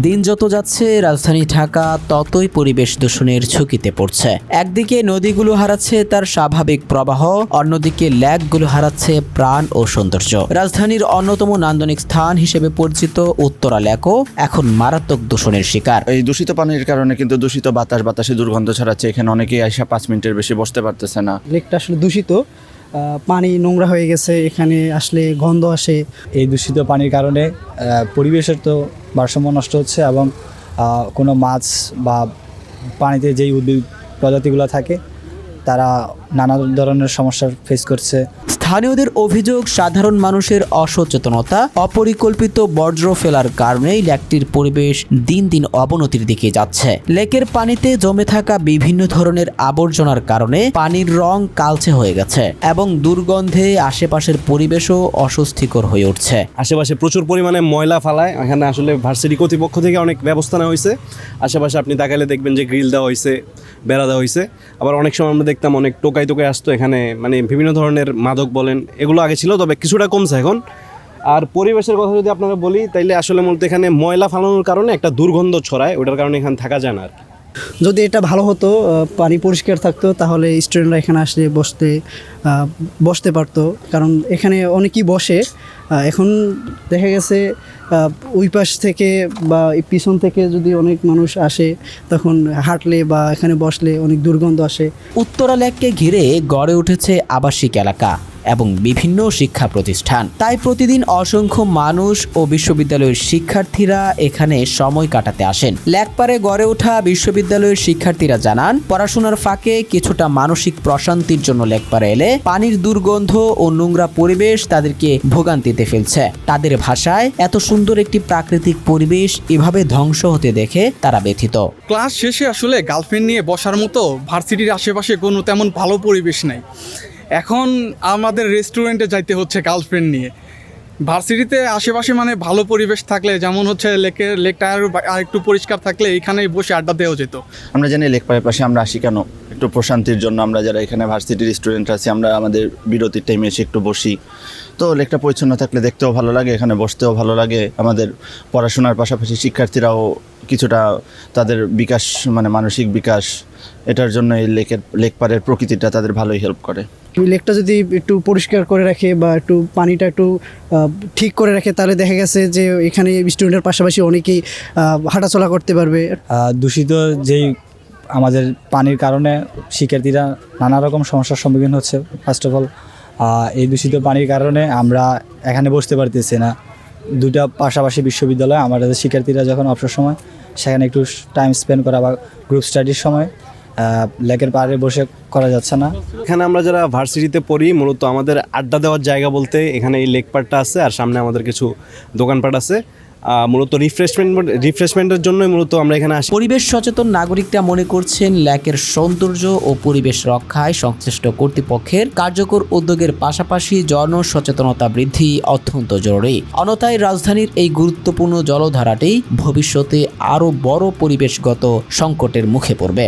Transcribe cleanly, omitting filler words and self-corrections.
দিন যত যাচ্ছে রাজধানী ঢাকা ততই পরিবেশ দূষণের ঝুঁকিতে পড়ছে। একদিকে নদীগুলো হারাচ্ছে তার স্বাভাবিক প্রবাহ, অন্যদিকে লেকগুলো হারাচ্ছে প্রাণ ও সৌন্দর্য। রাজধানীর অন্যতম নান্দনিক স্থান হিসেবে পরিচিত উত্তরা লেকও এখন মারাত্মক দূষণের শিকার। এই দূষিত পানির কারণে কিন্তু দূষিত বাতাসে দুর্গন্ধ ছড়াচ্ছে। এখানে অনেকেই আইসা 5 মিনিটের বেশি বসতে পারতেছে না। লেকটা আসলে দূষিত, পানি নোংরা হয়ে গেছে, এখানে আসলে গন্ধ আসে। এই দূষিত পানির কারণে পরিবেশের তো ভারসাম্য নষ্ট হচ্ছে এবং কোনো মাছ বা পানিতে যেই উদ্ভিদ প্রজাতিগুলো থাকে তারা নানা ধরনের সমস্যার ফেস করছে। স্থানীয়দের অভিযোগ, সাধারণ মানুষের অসচেতনতা, অপরিকল্পিত বর্জ্য ফেলার কারণেই লেকটির পরিবেশ দিন দিন অবনতির দিকে যাচ্ছে। লেকের পানিতে জমে থাকা বিভিন্ন ধরনের আবর্জনার কারণে পানির রং কালচে হয়ে গেছে এবং দুর্গন্ধে আশেপাশের পরিবেশও অস্বস্তিকর হয়ে উঠছে। আশেপাশে প্রচুর পরিমাণে ময়লা ফালায়। এখানে আসলে ভার্সিটি কর্তৃপক্ষ থেকে অনেক ব্যবস্থা নেওয়া হয়েছে। আশেপাশে আপনি তাকালে দেখবেন যে গ্রিল দেওয়া হয়েছে, বেড়া দেওয়া হয়েছে। আবার অনেক সময় আমরা দেখতাম অনেক টোকাই আসতো এখানে, মানে বিভিন্ন ধরনের মাদক বলেন, এগুলো আগে ছিল, তবে কিছুটা কমছে এখন। আর পরিবেশের কথা যদি আপনারা বলি তাইলে আসলে মূলত এখানে ময়লা ফালানোর কারণে একটা দুর্গন্ধ ছড়ায়, ওটার কারণে এখানে থাকা যায় না আর কি। যদি এটা ভালো হতো, পানি পরিষ্কার থাকতো, তাহলে স্টুডেন্টরা এখানে আসলে বসতে পারতো, কারণ এখানে অনেকেই বসে। এখন দেখা গেছে ওই পাশ থেকে বা পিছন থেকে যদি অনেক মানুষ আসে, তখন হাঁটলে বা এখানে বসলে অনেক দুর্গন্ধ আসে। উত্তরা লেককে ঘিরে গড়ে উঠেছে আবাসিক এলাকা এবং বিভিন্ন শিক্ষা প্রতিষ্ঠান। তাই প্রতিদিন অসংখ্য মানুষ ও বিশ্ববিদ্যালয়ের শিক্ষার্থীরা এখানে সময় কাটাতে আসেন। লেকপারে গড়ে ওঠা বিশ্ববিদ্যালয়ের শিক্ষার্থীরা জানান, পড়াশোনার ফাঁকে কিছুটা মানসিক প্রশান্তির জন্য লেকপারে এলে পানির দুর্গন্ধ ও নোংরা পরিবেশ তাদেরকে ভোগান্তিতে ফেলছে। তাদের ভাষায়, এত সুন্দর একটি প্রাকৃতিক পরিবেশ এভাবে ধ্বংস হতে দেখে তারা ব্যথিত। ক্লাস শেষে আসলে গার্লফ্রেন্ড নিয়ে বসার মতো ভার্সিটির আশেপাশে কোনো তেমন ভালো পরিবেশ নাই। এখন আমাদের রেস্টুরেন্টে যাইতে হচ্ছে গার্লফ্রেন্ড নিয়ে। ভার্সিটিতে আশেপাশে মানে ভালো পরিবেশ থাকলে, যেমন হচ্ছে লেকটা আর একটু পরিষ্কার থাকলে এখানেই বসে আড্ডা দেওয়া যেত। আমরা জানি লেক পাড়ের পাশে আমরা আসি কেন, একটু প্রশান্তির জন্য। আমরা যারা এখানে ভার্সিটির স্টুডেন্ট আছি, আমরা আমাদের বিরতির টাইমে এসে একটু বসি। তো লেকটা পরিচ্ছন্ন থাকলে দেখতেও ভালো লাগে, এখানে বসতেও ভালো লাগে। আমাদের পড়াশোনার পাশাপাশি শিক্ষার্থীরাও কিছুটা তাদের বিকাশ, মানে মানসিক বিকাশ, এটার জন্য এই লেক পাড়ের প্রকৃতিটা তাদের ভালোই হেল্প করে। লেকটা যদি একটু পরিষ্কার করে রাখে বা একটু পানিটা একটু ঠিক করে রাখে, তাহলে দেখা গেছে যে এখানে স্টুডেন্টের পাশাপাশি অনেকেই হাঁটাচলা করতে পারবে। দূষিত যেই আমাদের পানির কারণে শিক্ষার্থীরা নানা রকম সমস্যার সম্মুখীন হচ্ছে। ফার্স্ট অফ অল, এই দূষিত পানির কারণে আমরা এখানে বসতে পারতেছি না। দুটা পাশাপাশি বিশ্ববিদ্যালয়, আমাদের শিক্ষার্থীরা যখন অবসর সময় সেখানে একটু টাইম স্পেন্ড করা বা গ্রুপ স্টাডির সময় লেকের পাড়ে বসে করা যাচ্ছে না। এখানে আমরা যারা ভার্সিটিতে পড়ি, মূলত আমাদের আড্ডা দেওয়ার জায়গা বলতে এখানে এই লেক পাড়টা আছে, আর সামনে আমাদের কিছু দোকানপাট আছে। মূলত রিফ্রেশমেন্টের জন্যই মূলত আমরা এখানে আসি। পরিবেশ সচেতন নাগরিকরা মনে করছেন, লেকের সৌন্দর্য ও পরিবেশ রক্ষায় সংশ্লিষ্ট কর্তৃপক্ষের কার্যকর উদ্যোগের পাশাপাশি জনসচেতনতা বৃদ্ধি অত্যন্ত জরুরি। অন্যথায় রাজধানীর এই গুরুত্বপূর্ণ জলধারাটি ভবিষ্যতে আরও বড় পরিবেশগত সংকটের মুখে পড়বে।